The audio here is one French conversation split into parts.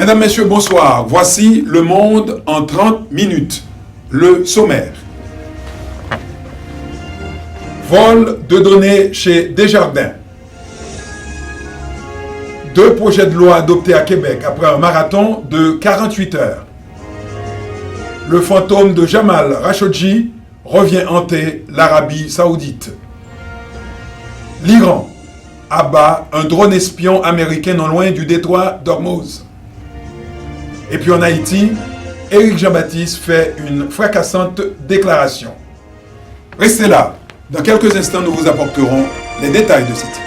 Mesdames, Messieurs, bonsoir. Voici Le Monde en 30 minutes. Le sommaire. Vol de données chez Desjardins. 2 projets de loi adoptés à Québec après un marathon de 48 heures. Le fantôme de Jamal Khashoggi revient hanter l'Arabie Saoudite. L'Iran abat un drone espion américain non loin du détroit d'Ormuz. Et puis en Haïti, Éric Jean-Baptiste fait une fracassante déclaration. Restez là. Dans quelques instants, nous vous apporterons les détails de ce titre.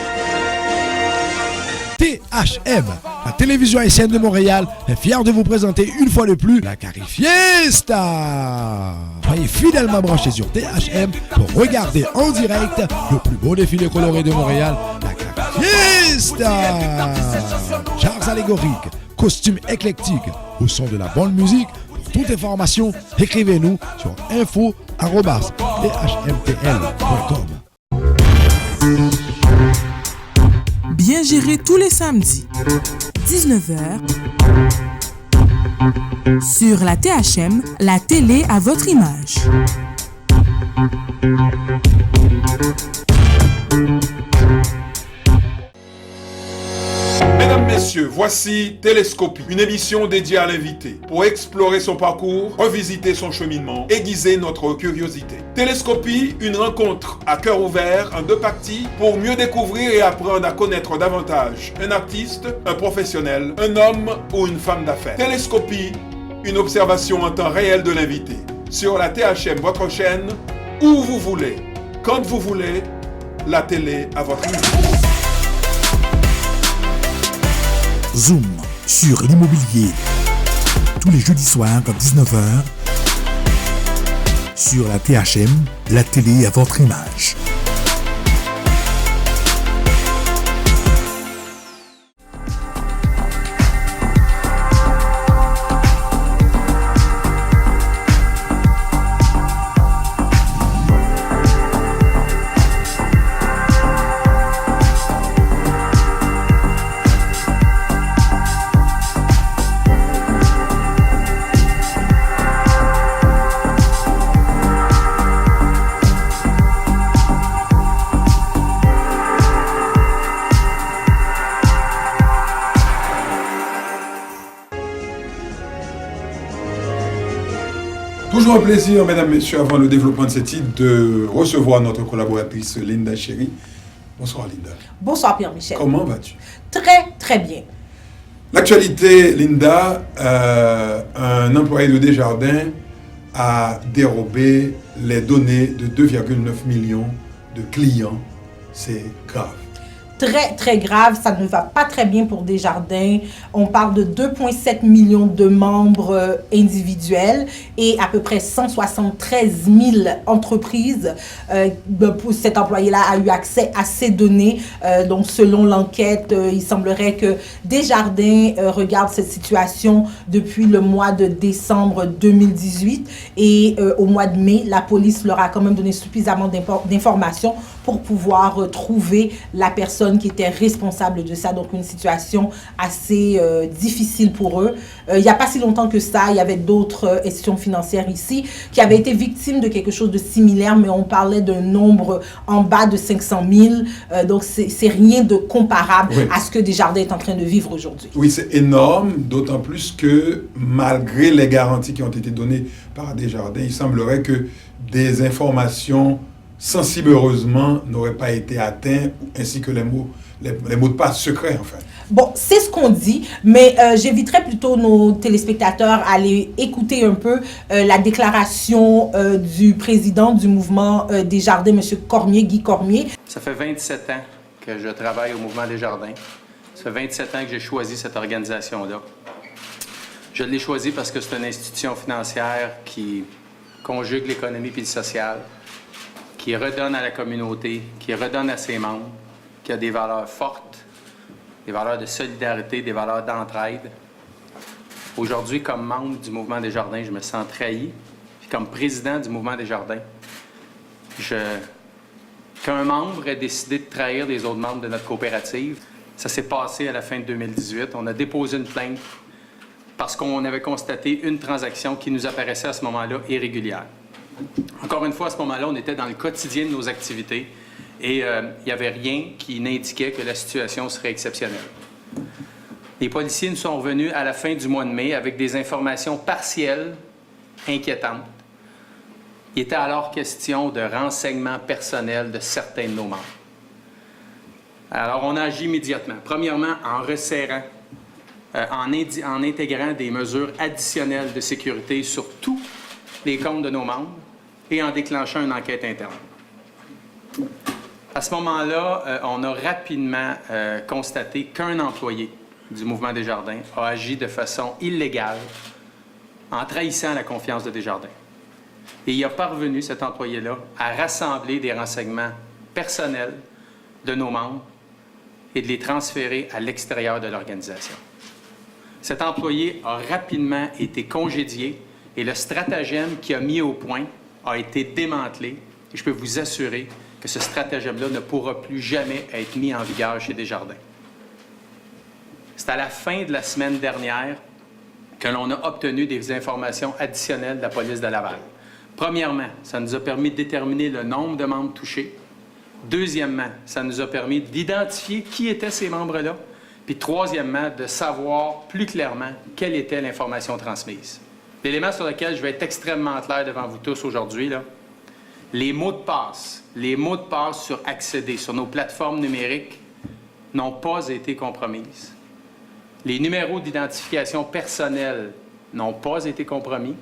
THM, la télévision haïtienne de Montréal, est fière de vous présenter une fois de plus la Carifiesta. Soyez fidèlement branchés sur THM pour regarder en direct le plus beau défilé coloré de Montréal, la Carifiesta. Chars allégoriques, costumes éclectiques, au son de la bonne musique. Pour toute information, écrivez-nous sur info@thmtl.com. Bien géré tous les samedis, 19h, sur la THM, la télé à votre image. Mesdames, Messieurs, voici Télescopie, une émission dédiée à l'invité pour explorer son parcours, revisiter son cheminement, aiguiser notre curiosité. Télescopie, une rencontre à cœur ouvert en 2 parties pour mieux découvrir et apprendre à connaître davantage un artiste, un professionnel, un homme ou une femme d'affaires. Télescopie, une observation en temps réel de l'invité. Sur la THM, votre chaîne, où vous voulez, quand vous voulez, la télé à votre image. Zoom sur l'immobilier. Tous les jeudis soirs à 19h. Sur la THM, la télé à votre image. Toujours un plaisir, mesdames, messieurs, avant le développement de ce titre, de recevoir notre collaboratrice Linda Chéry. Bonsoir Linda. Bonsoir Pierre-Michel. Comment vas-tu? Très, très bien. L'actualité, Linda, un employé de Desjardins a dérobé les données de 2,9 millions de clients. C'est grave. Très, très grave. Ça ne va pas très bien pour Desjardins. On parle de 2,7 millions de membres individuels et à peu près 173 000 entreprises. Cet employé-là a eu accès à ces données. Donc, selon l'enquête, il semblerait que Desjardins regarde cette situation depuis le mois de décembre 2018. Et au mois de mai, la police leur a quand même donné suffisamment d'informations pour pouvoir trouver la personne qui était responsable de ça. Donc, une situation assez difficile pour eux. Il n'y a pas si longtemps que ça, il y avait d'autres institutions financières ici qui avaient été victimes de quelque chose de similaire, mais on parlait d'un nombre en bas de 500 000. Donc, c'est rien de comparable à ce que Desjardins est en train de vivre aujourd'hui. Oui, c'est énorme, d'autant plus que malgré les garanties qui ont été données par Desjardins, il semblerait que des informations sensibles, heureusement, n'auraient pas été atteints, ainsi que les mots de passe secrets, en fait. Bon, c'est ce qu'on dit, mais j'inviterais plutôt nos téléspectateurs à aller écouter un peu la déclaration du président du mouvement Desjardins, M. Cormier, Guy Cormier. Ça fait 27 ans que je travaille au mouvement Desjardins. Ça fait 27 ans que j'ai choisi cette organisation-là. Je l'ai choisie parce que c'est une institution financière qui conjugue l'économie et le social, qui redonne à la communauté, qui redonne à ses membres, qui a des valeurs fortes, des valeurs de solidarité, des valeurs d'entraide. Aujourd'hui, comme membre du mouvement Desjardins, je me sens trahi. Puis comme président du mouvement Desjardins, qu'un membre ait décidé de trahir les autres membres de notre coopérative, ça s'est passé à la fin de 2018. On a déposé une plainte parce qu'on avait constaté une transaction qui nous apparaissait à ce moment-là irrégulière. Encore une fois, à ce moment-là, on était dans le quotidien de nos activités et il n'y avait rien qui n'indiquait que la situation serait exceptionnelle. Les policiers nous sont revenus à la fin du mois de mai avec des informations partielles inquiétantes. Il était alors question de renseignements personnels de certains de nos membres. Alors, on a agi immédiatement. Premièrement, en resserrant, en intégrant des mesures additionnelles de sécurité sur tous les comptes de nos membres et en déclenchant une enquête interne. À ce moment-là, on a rapidement constaté qu'un employé du Mouvement Desjardins a agi de façon illégale en trahissant la confiance de Desjardins. Et il a parvenu, cet employé-là, à rassembler des renseignements personnels de nos membres et de les transférer à l'extérieur de l'organisation. Cet employé a rapidement été congédié et le stratagème qu'il a mis au point a été démantelé. Et je peux vous assurer que ce stratagème-là ne pourra plus jamais être mis en vigueur chez Desjardins. C'est à la fin de la semaine dernière que l'on a obtenu des informations additionnelles de la police de Laval. Premièrement, ça nous a permis de déterminer le nombre de membres touchés. Deuxièmement, ça nous a permis d'identifier qui étaient ces membres-là. Puis troisièmement, de savoir plus clairement quelle était l'information transmise. L'élément sur lequel je vais être extrêmement clair devant vous tous aujourd'hui, là, les mots de passe sur accéder sur nos plateformes numériques n'ont pas été compromises. Les numéros d'identification personnels n'ont pas été compromis.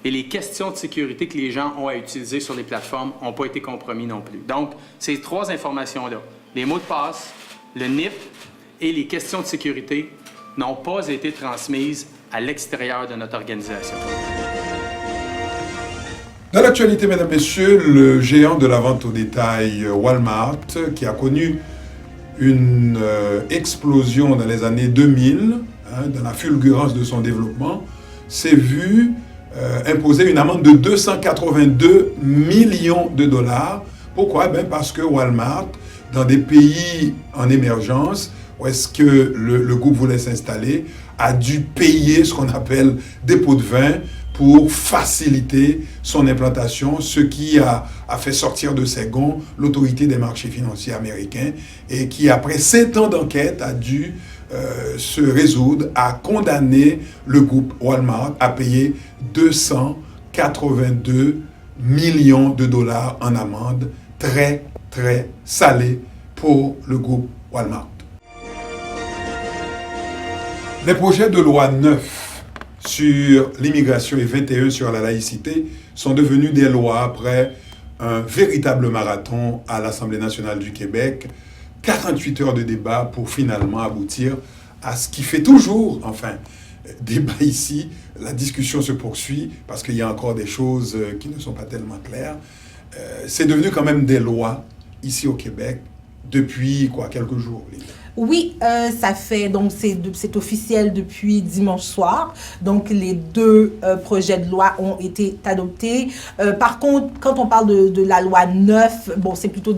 Et les questions de sécurité que les gens ont à utiliser sur les plateformes n'ont pas été compromis non plus. Donc, ces trois informations-là, les mots de passe, le NIP et les questions de sécurité, n'ont pas été transmises à l'extérieur de notre organisation. Dans l'actualité, mesdames, messieurs, le géant de la vente au détail Walmart, qui a connu une explosion dans les années 2000, dans la fulgurance de son développement, s'est vu imposer une amende de 282 millions de dollars. Pourquoi? Parce que Walmart, dans des pays en émergence, où est-ce que le groupe voulait s'installer, a dû payer ce qu'on appelle des pots de vin pour faciliter son implantation, ce qui a fait sortir de ses gonds l'autorité des marchés financiers américains et qui, après 7 ans d'enquête, a dû se résoudre à condamner le groupe Walmart à payer 282 millions de dollars en amende, très, très salée pour le groupe Walmart. Les projets de loi 9 sur l'immigration et 21 sur la laïcité sont devenus des lois après un véritable marathon à l'Assemblée nationale du Québec. 48 heures de débat pour finalement aboutir à ce qui fait toujours, débat ici. La discussion se poursuit parce qu'il y a encore des choses qui ne sont pas tellement claires. C'est devenu quand même des lois ici au Québec depuis quelques jours, Lila. Oui, ça fait, donc c'est officiel depuis dimanche soir. Donc les deux projets de loi ont été adoptés. Par contre, quand on parle de la loi 9, c'est plutôt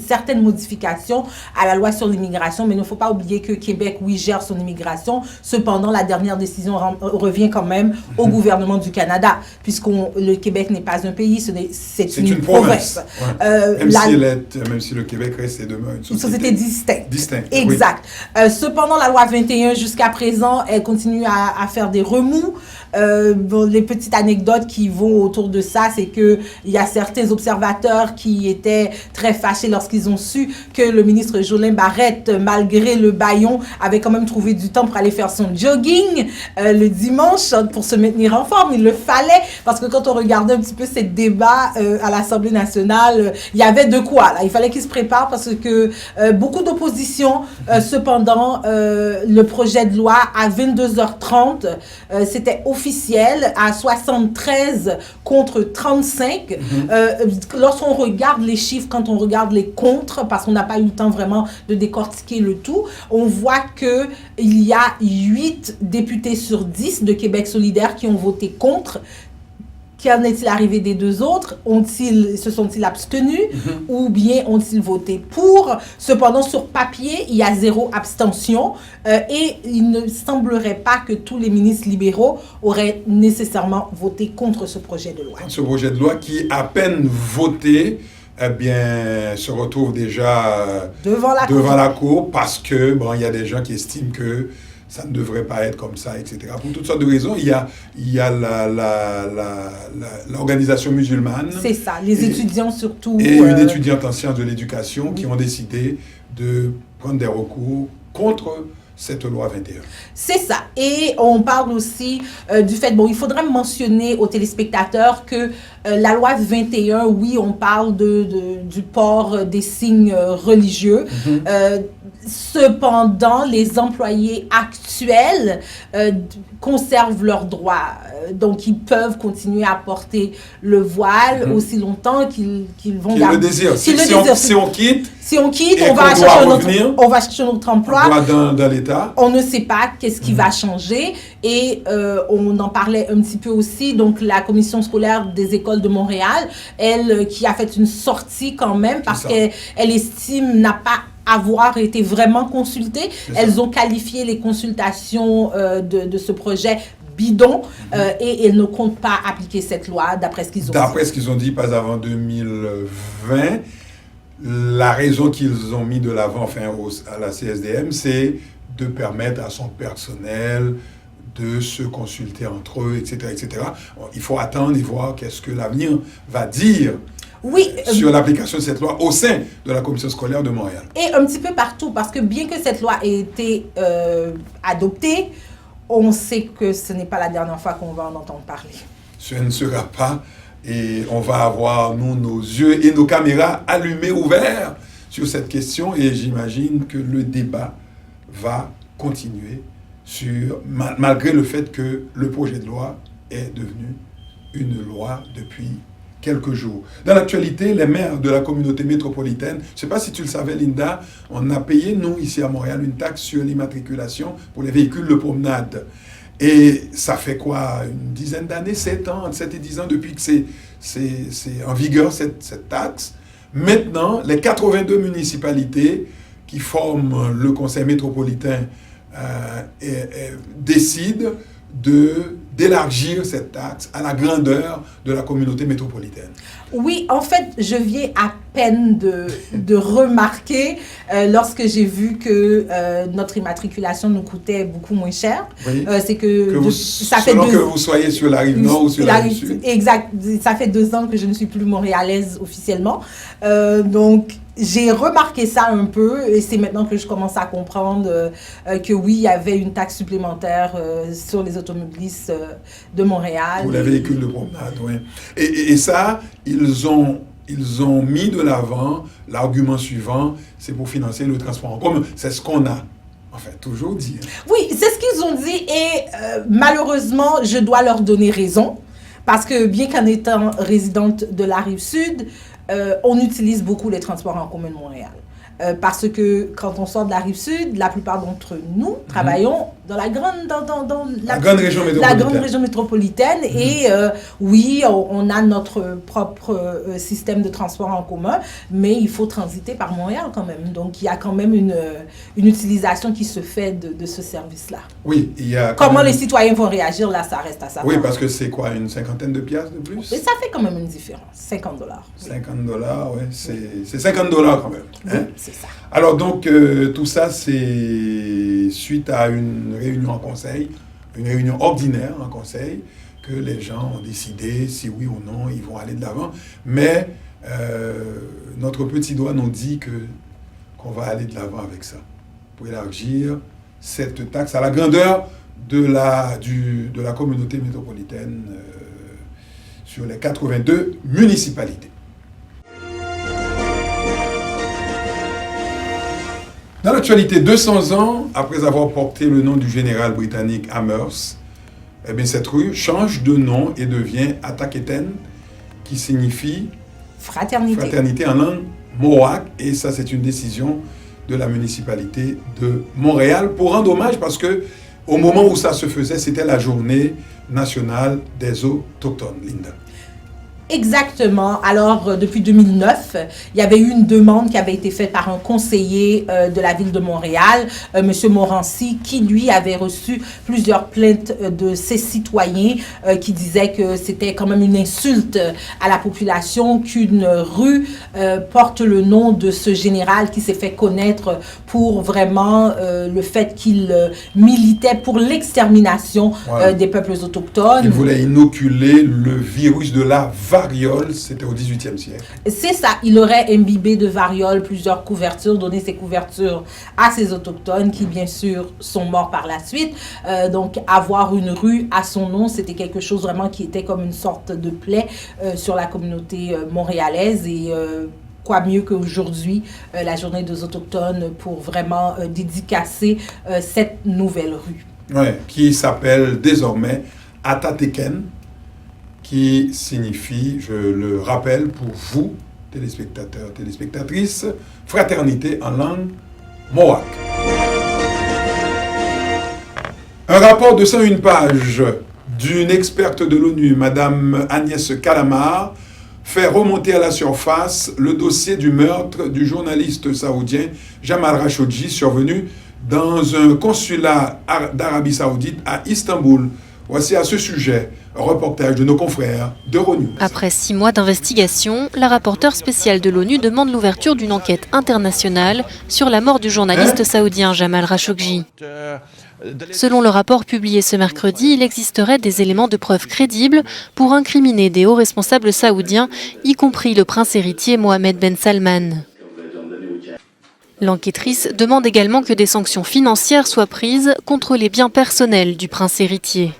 certaines modifications à la loi sur l'immigration, mais il ne faut pas oublier que Québec, oui, gère son immigration. Cependant, la dernière décision revient quand même au gouvernement du Canada, puisque le Québec n'est pas un pays, c'est une province. Ouais. Même si le Québec reste et demeure une société distincte. Exact. Oui. Cependant, la loi 21, jusqu'à présent, elle continue à faire des remous. Les petites anecdotes qui vont autour de ça, c'est qu'il y a certains observateurs qui étaient très fâchés lorsqu'ils ont su que le ministre Jolin Barrette, malgré le bâillon, avait quand même trouvé du temps pour aller faire son jogging le dimanche pour se maintenir en forme. Il le fallait, parce que quand on regardait un petit peu ces débats à l'Assemblée nationale, il y avait de quoi, là. Il fallait qu'il se prépare parce que beaucoup d'opposition. Cependant, le projet de loi à 22h30, c'était officiel, à 73 contre 35. Lorsqu'on regarde les chiffres, quand on regarde les contre, parce qu'on n'a pas eu le temps vraiment de décortiquer le tout, on voit qu'il y a 8 députés sur 10 de Québec solidaire qui ont voté contre, Qu'en est-il arrivé des deux autres? Se sont-ils abstenus ou bien ont-ils voté pour? Cependant, sur papier, il y a 0 abstention et il ne semblerait pas que tous les ministres libéraux auraient nécessairement voté contre ce projet de loi. Ce projet de loi qui, à peine voté, eh bien, se retrouve déjà devant la cour parce que, bon, il y a des gens qui estiment que ça ne devrait pas être comme ça, etc. Pour toutes sortes de raisons, il y a l'organisation musulmane. C'est ça, les étudiants surtout. Et une étudiante en sciences de l'éducation qui ont décidé de prendre des recours contre cette loi 21. C'est ça. Et on parle aussi du fait, bon, il faudrait mentionner aux téléspectateurs que la loi 21, oui, on parle du port des signes religieux. Cependant, les employés actuels conservent leurs droits. Donc, ils peuvent continuer à porter le voile aussi longtemps qu'ils vont garder. Le désir. Si on quitte, on va chercher notre emploi. Dans l'État. On ne sait pas qu'est-ce qui va changer. Et on en parlait un petit peu aussi. Donc, la commission scolaire des écoles de Montréal, elle qui a fait une sortie quand même parce qu'elle estime n'a pas avoir été vraiment consultées. Elles ont qualifié les consultations de ce projet bidon et elles ne comptent pas appliquer cette loi d'après ce qu'ils ont dit. D'après ce qu'ils ont dit, pas avant 2020. La raison qu'ils ont mis de l'avant à la CSDM, c'est de permettre à son personnel de se consulter entre eux, etc. etc. Bon, il faut attendre et voir qu'est-ce que l'avenir va dire. Oui, sur l'application de cette loi au sein de la commission scolaire de Montréal. Et un petit peu partout, parce que bien que cette loi ait été adoptée, on sait que ce n'est pas la dernière fois qu'on va en entendre parler. Ce ne sera pas, et on va avoir, nous, nos yeux et nos caméras allumés, ouverts sur cette question, et j'imagine que le débat va continuer malgré le fait que le projet de loi est devenu une loi depuis quelques jours. Dans l'actualité, les maires de la communauté métropolitaine, je ne sais pas si tu le savais, Linda, on a payé, nous, ici à Montréal, une taxe sur l'immatriculation pour les véhicules de promenade. Et ça fait quoi, une dizaine d'années, 7 ans, entre 7 et 10 ans, depuis que c'est en vigueur cette taxe. Maintenant, les 82 municipalités qui forment le conseil métropolitain décident d'élargir cette taxe à la grandeur de la communauté métropolitaine. Oui, en fait, je viens à peine de remarquer lorsque j'ai vu que notre immatriculation nous coûtait beaucoup moins cher. Oui. C'est que que vous soyez sur la rive nord ou sur la rive sud. Exact. Ça fait 2 ans que je ne suis plus montréalaise officiellement. Donc, j'ai remarqué ça un peu et c'est maintenant que je commence à comprendre que oui, il y avait une taxe supplémentaire sur les automobilistes de Montréal. Pour les véhicules de promenade, oui. Et ça, ils ont mis de l'avant l'argument suivant, c'est pour financer le transport en commun. C'est ce qu'on a, enfin, toujours dit. Oui, c'est ce qu'ils ont dit et malheureusement, je dois leur donner raison parce que bien qu'en étant résidente de la Rive-Sud, on utilise beaucoup les transports en commun de Montréal. Parce que quand on sort de la Rive-Sud, la plupart d'entre nous travaillons dans la grande région métropolitaine. Et oui, on a notre propre système de transport en commun, mais il faut transiter par Montréal quand même. Donc, il y a quand même une utilisation qui se fait de ce service-là. Oui, il y a... Comment les citoyens vont réagir, là, ça reste à savoir. Oui, parce que c'est quoi, une cinquantaine de piastres de plus? Et ça fait quand même une différence, $50. Oui. $50, oui, c'est $50 quand même. Hein? Oui, c'est ça. Alors donc, tout ça, c'est suite à une réunion en conseil, une réunion ordinaire en conseil, que les gens ont décidé si oui ou non ils vont aller de l'avant. Mais notre petit doigt nous dit qu'on va aller de l'avant avec ça, pour élargir cette taxe à la grandeur de la communauté métropolitaine sur les 82 municipalités. Dans l'actualité, 200 ans après avoir porté le nom du général britannique Amherst, eh bien, cette rue change de nom et devient Ataketen, qui signifie fraternité en langue mohawk. Et ça, c'est une décision de la municipalité de Montréal pour rendre hommage parce que au moment où ça se faisait, c'était la journée nationale des autochtones. Linda. Exactement. Alors, depuis 2009, il y avait eu une demande qui avait été faite par un conseiller de la ville de Montréal, M. Morancy, qui, lui, avait reçu plusieurs plaintes de ses citoyens qui disaient que c'était quand même une insulte à la population qu'une rue porte le nom de ce général qui s'est fait connaître pour vraiment le fait qu'il militait pour l'extermination des peuples autochtones. Il voulait inoculer le virus de la variole, c'était au XVIIIe siècle. C'est ça, il aurait imbibé de variole plusieurs couvertures, donné ces couvertures à ces autochtones qui, bien sûr, sont morts par la suite. Donc, avoir une rue à son nom, c'était quelque chose vraiment qui était comme une sorte de plaie sur la communauté montréalaise et quoi mieux qu'aujourd'hui, la journée des Autochtones pour vraiment dédicacer cette nouvelle rue. Oui, qui s'appelle désormais Atateken, qui signifie, je le rappelle pour vous, téléspectateurs, téléspectatrices, fraternité en langue mohawk. Un rapport de 101 pages d'une experte de l'ONU, Madame Agnès Calamar, fait remonter à la surface le dossier du meurtre du journaliste saoudien Jamal Khashoggi, survenu dans un consulat d'Arabie Saoudite à Istanbul. Voici à ce sujet un reportage de nos confrères d'Euronews. Après 6 mois d'investigation, la rapporteure spéciale de l'ONU demande l'ouverture d'une enquête internationale sur la mort du journaliste saoudien Jamal Khashoggi. Selon le rapport publié ce mercredi, il existerait des éléments de preuve crédibles pour incriminer des hauts responsables saoudiens, y compris le prince héritier Mohammed Ben Salman. L'enquêtrice demande également que des sanctions financières soient prises contre les biens personnels du prince héritier.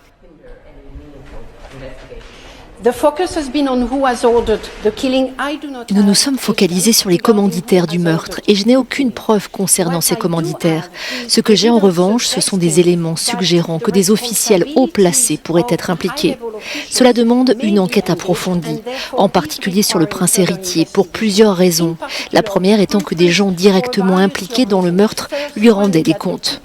Nous nous sommes focalisés sur les commanditaires du meurtre et je n'ai aucune preuve concernant ces commanditaires. Ce que j'ai en revanche, ce sont des éléments suggérant que des officiels haut placés pourraient être impliqués. Cela demande une enquête approfondie, en particulier sur le prince héritier, pour plusieurs raisons. La première étant que des gens directement impliqués dans le meurtre lui rendaient des comptes.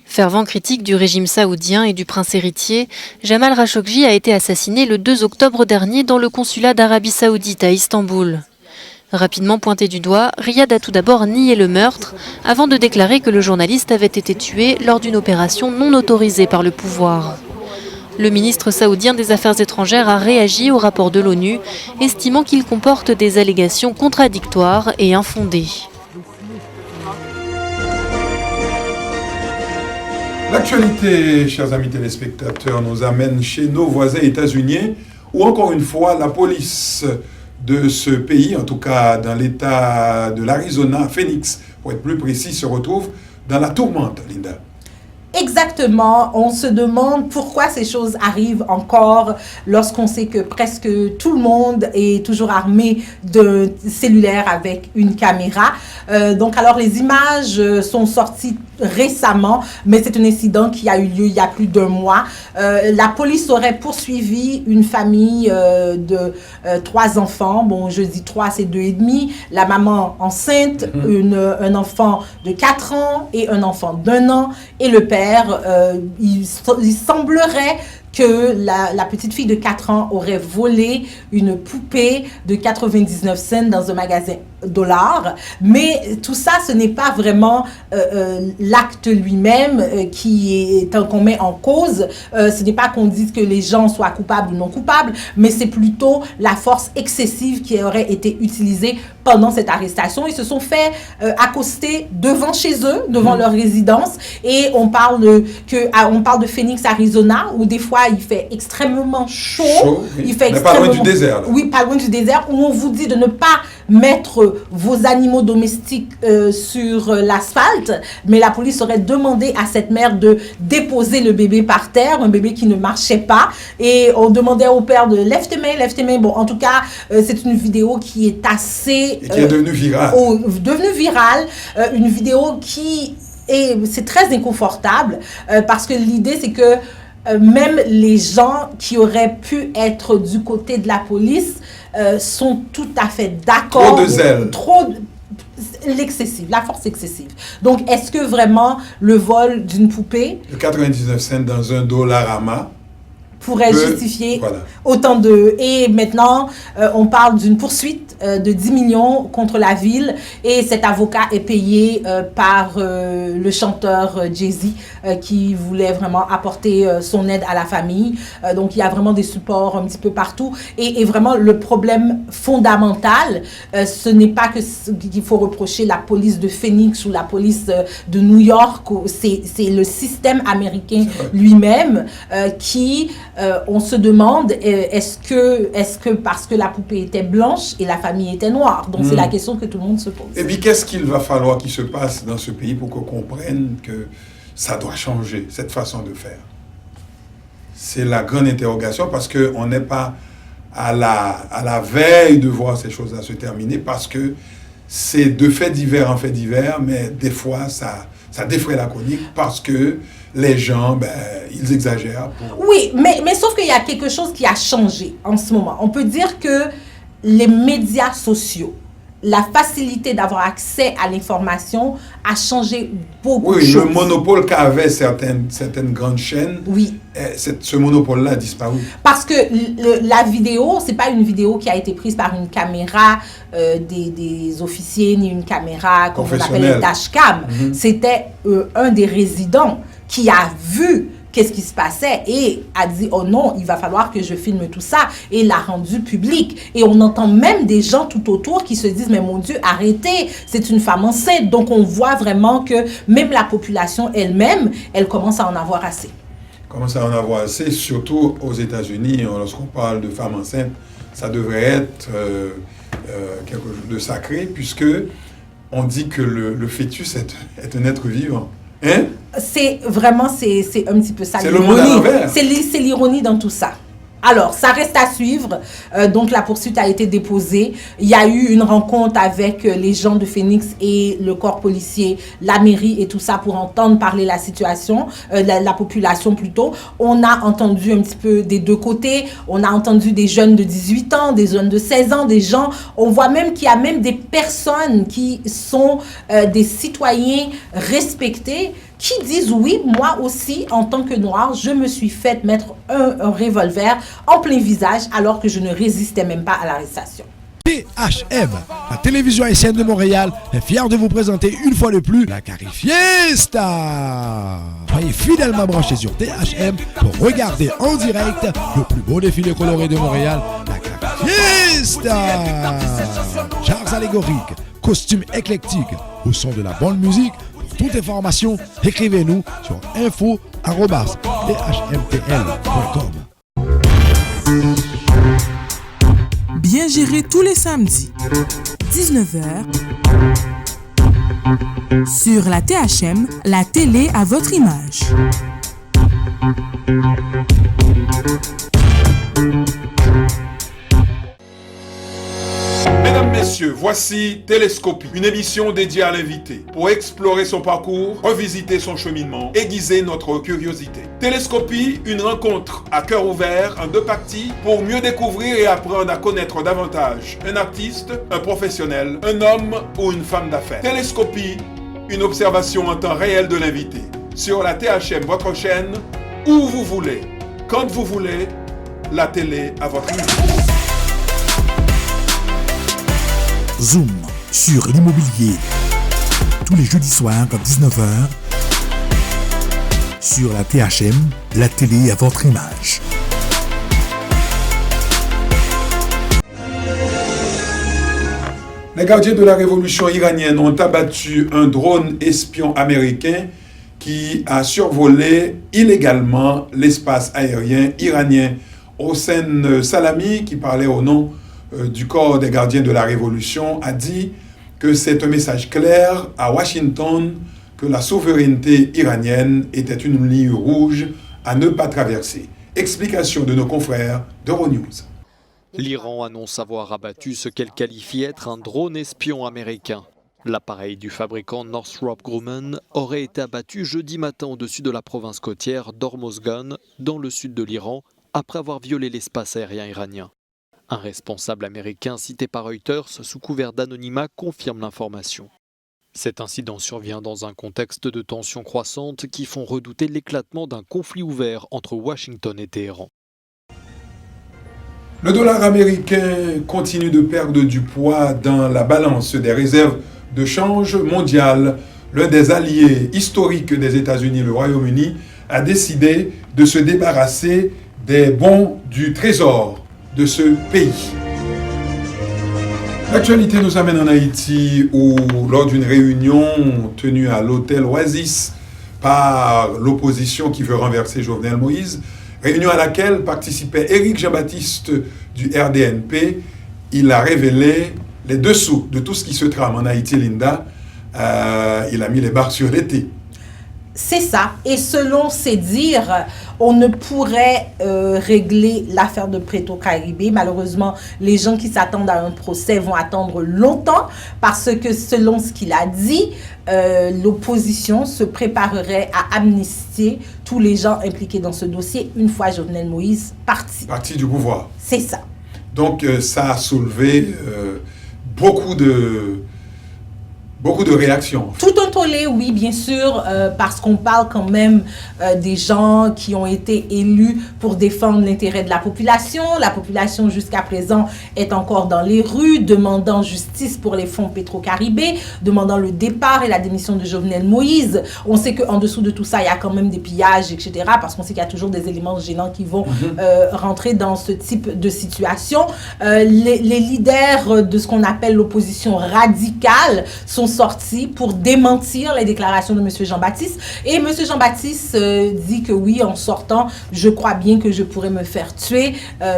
Fervent critique du régime saoudien et du prince héritier, Jamal Khashoggi a été assassiné le 2 octobre dernier dans le consulat d'Arabie Saoudite à Istanbul. Rapidement pointé du doigt, Riyad a tout d'abord nié le meurtre, avant de déclarer que le journaliste avait été tué lors d'une opération non autorisée par le pouvoir. Le ministre saoudien des Affaires étrangères a réagi au rapport de l'ONU, estimant qu'il comporte des allégations contradictoires et infondées. L'actualité, chers amis téléspectateurs, nous amène chez nos voisins états-uniens, où encore une fois, la police de ce pays, en tout cas dans l'État de l'Arizona, Phoenix, pour être plus précis, se retrouve dans la tourmente, Linda. Exactement, on se demande pourquoi ces choses arrivent encore lorsqu'on sait que presque tout le monde est toujours armé de cellulaire avec une caméra. Donc alors les images sont sorties récemment, mais c'est un incident qui a eu lieu il y a plus d'1 mois. La police aurait poursuivi une famille de 3 enfants. Bon, je dis 3, c'est 2 et demi. La maman enceinte, un enfant de 4 ans et un enfant d'1 an et le père. Il semblerait que la petite fille de 4 ans aurait volé une poupée de 99 cents dans un magasin $. Mais tout ça, ce n'est pas vraiment l'acte lui-même qu'on met en cause. Ce n'est pas qu'on dise que les gens soient coupables ou non coupables, mais c'est plutôt la force excessive qui aurait été utilisée pendant cette arrestation. Ils se sont fait accoster devant chez eux, devant leur résidence, et on parle de Phoenix, Arizona, où des fois il fait extrêmement chaud. Oui. Il fait mais pas loin du désert. Là. Oui, pas loin du désert, où on vous dit de ne pas mettre vos animaux domestiques sur l'asphalte, mais la police aurait demandé à cette mère de déposer le bébé par terre, un bébé qui ne marchait pas, et on demandait au père de lève tes mains. Bon, en tout cas, c'est une vidéo qui est assez... Et qui est devenue virale. Une vidéo qui c'est très inconfortable, parce que l'idée, c'est que même les gens qui auraient pu être du côté de la police sont tout à fait d'accord. Trop de zèle. La force excessive. Donc, est-ce que vraiment le vol d'une poupée... De 99 cents dans un Dollarama, pourrait justifier autant de... Et maintenant, on parle d'une poursuite de 10 millions contre la ville et cet avocat est payé par le chanteur Jay-Z qui voulait vraiment apporter son aide à la famille. Donc, il y a vraiment des supports un petit peu partout. Et vraiment, le problème fondamental, ce n'est pas qu'il faut reprocher la police de Phoenix ou la police de New York. C'est le système américain lui-même qui... on se demande, est-ce que parce que la poupée était blanche et la famille était noire? Donc, c'est la question que tout le monde se pose. Et puis, qu'est-ce qu'il va falloir qu'il se passe dans ce pays pour qu'on comprenne que ça doit changer, cette façon de faire? C'est la grande interrogation parce qu'on n'est pas à la veille de voir ces choses-là se terminer parce que c'est de faits divers en faits divers, mais des fois, ça défraie la chronique parce que les gens, ils exagèrent. Oui, mais sauf qu'il y a quelque chose qui a changé en ce moment. On peut dire que les médias sociaux, la facilité d'avoir accès à l'information a changé beaucoup de choses. Oui, le monopole qu'avaient certaines grandes chaînes, ce monopole-là a disparu. Parce que la vidéo, c'est pas une vidéo qui a été prise par une caméra des officiers, ni une caméra qu'on appelle les dashcam. C'était un des résidents qui a vu qu'est-ce qui se passait et a dit « Oh non, il va falloir que je filme tout ça » et l'a rendu public. Et on entend même des gens tout autour qui se disent « Mais mon Dieu, arrêtez, c'est une femme enceinte. » Donc on voit vraiment que même la population elle-même, elle commence à en avoir assez. Commence à en avoir assez, surtout aux États-Unis. Lorsqu'on parle de femmes enceintes, ça devrait être quelque chose de sacré puisque on dit que le fœtus est un être vivant. Hein? C'est vraiment, c'est un petit peu ça. C'est le monde à l'envers. C'est l'ironie dans tout ça. Alors, ça reste à suivre. Donc, la poursuite a été déposée. Il y a eu une rencontre avec les gens de Phoenix et le corps policier, la mairie et tout ça pour entendre parler la situation, la population plutôt. On a entendu un petit peu des deux côtés. On a entendu des jeunes de 18 ans, des jeunes de 16 ans, des gens. On voit même qu'il y a même des personnes qui sont des citoyens respectés qui disent oui, moi aussi, en tant que noire, je me suis fait mettre un revolver en plein visage alors que je ne résistais même pas à l'arrestation. THM, la télévision haïtienne de Montréal, est fière de vous présenter une fois de plus la Carifiesta. Soyez fidèlement branchés sur THM pour regarder en direct le plus beau défilé coloré de Montréal, la Carifiesta. Chars allégoriques, costumes éclectiques, au son de la bonne musique. Pour toute information, écrivez-nous sur info@thmtl.com. Bien géré tous les samedis, 19h, sur la THM, la télé à votre image. Mesdames, Messieurs, voici Télescopie, une émission dédiée à l'invité pour explorer son parcours, revisiter son cheminement, aiguiser notre curiosité. Télescopie, une rencontre à cœur ouvert en deux parties pour mieux découvrir et apprendre à connaître davantage un artiste, un professionnel, un homme ou une femme d'affaires. Télescopie, une observation en temps réel de l'invité. Sur la THM, votre chaîne, où vous voulez, quand vous voulez, la télé à votre image. Zoom sur l'immobilier. Tous les jeudis soirs à 19h. Sur la THM, la télé à votre image. Les gardiens de la révolution iranienne ont abattu un drone espion américain qui a survolé illégalement l'espace aérien iranien. Hossein Salami, qui parlait au nom du corps des gardiens de la révolution, a dit que c'est un message clair à Washington que la souveraineté iranienne était une ligne rouge à ne pas traverser. Explication de nos confrères d'Euronews. L'Iran annonce avoir abattu ce qu'elle qualifie être un drone espion américain. L'appareil du fabricant Northrop Grumman aurait été abattu jeudi matin au-dessus de la province côtière d'Hormozgan, dans le sud de l'Iran, après avoir violé l'espace aérien iranien. Un responsable américain cité par Reuters sous couvert d'anonymat confirme l'information. Cet incident survient dans un contexte de tensions croissantes qui font redouter l'éclatement d'un conflit ouvert entre Washington et Téhéran. Le dollar américain continue de perdre du poids dans la balance des réserves de change mondiales. L'un des alliés historiques des États-Unis, le Royaume-Uni, a décidé de se débarrasser des bons du trésor de ce pays. L'actualité nous amène en Haïti où, lors d'une réunion tenue à l'hôtel Oasis par l'opposition qui veut renverser Jovenel Moïse, réunion à laquelle participait Éric Jean-Baptiste du RDNP, il a révélé les dessous de tout ce qui se trame en Haïti, Linda. Il a mis les barres sur les T. C'est ça. Et selon ses dires, on ne pourrait régler l'affaire de Petro-Caribé. Malheureusement, les gens qui s'attendent à un procès vont attendre longtemps parce que selon ce qu'il a dit, l'opposition se préparerait à amnistier tous les gens impliqués dans ce dossier une fois Jovenel Moïse parti. Parti du pouvoir. C'est ça. Donc ça a soulevé beaucoup de réactions. Tout un tollé, oui, bien sûr, parce qu'on parle quand même des gens qui ont été élus pour défendre l'intérêt de la population. La population, jusqu'à présent, est encore dans les rues, demandant justice pour les fonds Petro-Caribé, demandant le départ et la démission de Jovenel Moïse. On sait qu'en dessous de tout ça, il y a quand même des pillages, etc., parce qu'on sait qu'il y a toujours des éléments gênants qui vont rentrer dans ce type de situation. Les leaders de ce qu'on appelle l'opposition radicale sont sortis pour démentir les déclarations de M. Jean-Baptiste. Et M. Jean-Baptiste dit que oui, en sortant, je crois bien que je pourrais me faire tuer,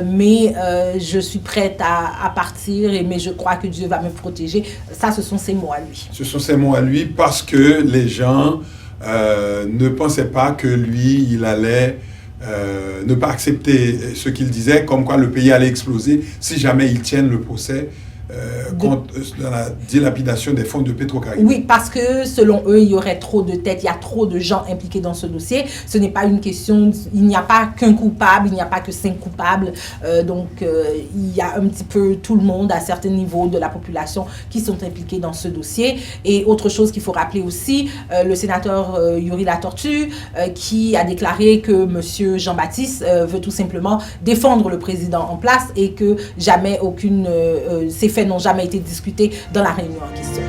mais je suis prête à partir, mais je crois que Dieu va me protéger. Ça, ce sont ses mots à lui. Ce sont ses mots à lui parce que les gens ne pensaient pas que lui, il allait ne pas accepter ce qu'il disait, comme quoi le pays allait exploser si jamais ils tiennent le procès contre la dilapidation des fonds de Petro-Caribé. Oui, parce que selon eux, il y aurait trop de têtes, il y a trop de gens impliqués dans ce dossier. Ce n'est pas une question, il n'y a pas qu'un coupable, il n'y a pas que 5 coupables. Donc, il y a un petit peu tout le monde à certains niveaux de la population qui sont impliqués dans ce dossier. Et autre chose qu'il faut rappeler aussi, le sénateur Yuri Latortue, qui a déclaré que M. Jean-Baptiste veut tout simplement défendre le président en place et que jamais ces faits n'ont jamais été discutés dans la réunion en question.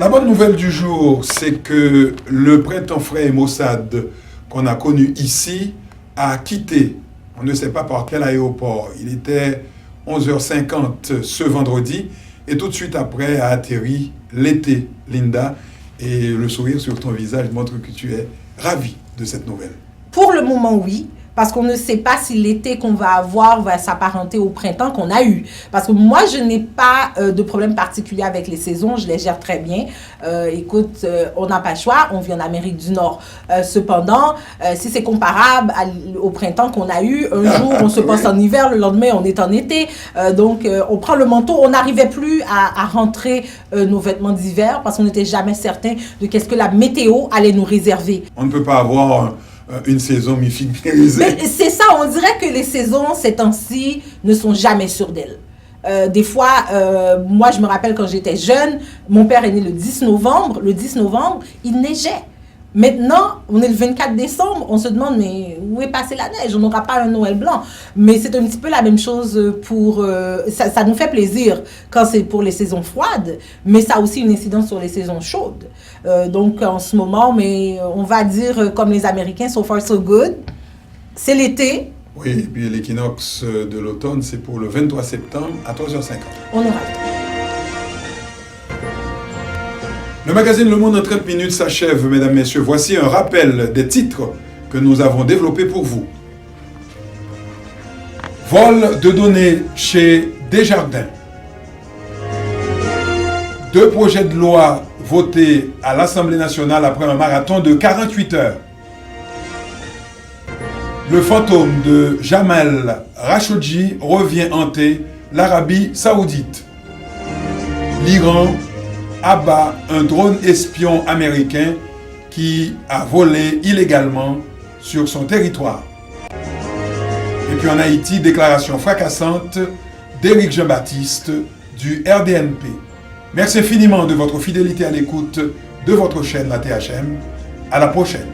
La bonne nouvelle du jour, c'est que le printemps frais et maussade qu'on a connu ici a quitté, on ne sait pas par quel aéroport, il était 11h50 ce vendredi et tout de suite après a atterri l'été, Linda, et le sourire sur ton visage montre que tu es ravie de cette nouvelle. Pour le moment, oui. Parce qu'on ne sait pas si l'été qu'on va avoir va s'apparenter au printemps qu'on a eu. Parce que moi, je n'ai pas de problème particulier avec les saisons, je les gère très bien. Écoute, on n'a pas le choix, on vit en Amérique du Nord. Cependant, si c'est comparable au printemps qu'on a eu, un jour on se passe en hiver, le lendemain on est en été. Donc on prend le manteau, on n'arrivait plus à rentrer nos vêtements d'hiver parce qu'on n'était jamais certain de qu'est-ce que la météo allait nous réserver. On ne peut pas avoir une saison mi-figue-mi-risée. C'est ça, on dirait que les saisons, ces temps-ci, ne sont jamais sûres d'elles. Des fois, moi je me rappelle quand j'étais jeune, mon père est né le 10 novembre. Le 10 novembre, il neigeait. Maintenant, on est le 24 décembre, on se demande, mais où est passée la neige? On n'aura pas un Noël blanc. Mais c'est un petit peu la même chose pour... ça nous fait plaisir quand c'est pour les saisons froides, mais ça a aussi une incidence sur les saisons chaudes. Donc, en ce moment, mais on va dire, comme les Américains, so far so good, c'est l'été. Oui, et puis l'équinoxe de l'automne, c'est pour le 23 septembre à 3h50. On aura le temps. Le magazine Le Monde en 30 minutes s'achève, mesdames, messieurs. Voici un rappel des titres que nous avons développés pour vous. Vol de données chez Desjardins. 2 projets de loi votés à l'Assemblée nationale après un marathon de 48 heures. Le fantôme de Jamal Khashoggi revient hanter l'Arabie saoudite. L'Iran abat un drone espion américain qui a volé illégalement sur son territoire. Et puis en Haïti, déclaration fracassante d'Éric Jean-Baptiste du RDNP. Merci infiniment de votre fidélité à l'écoute de votre chaîne, la THM. À la prochaine.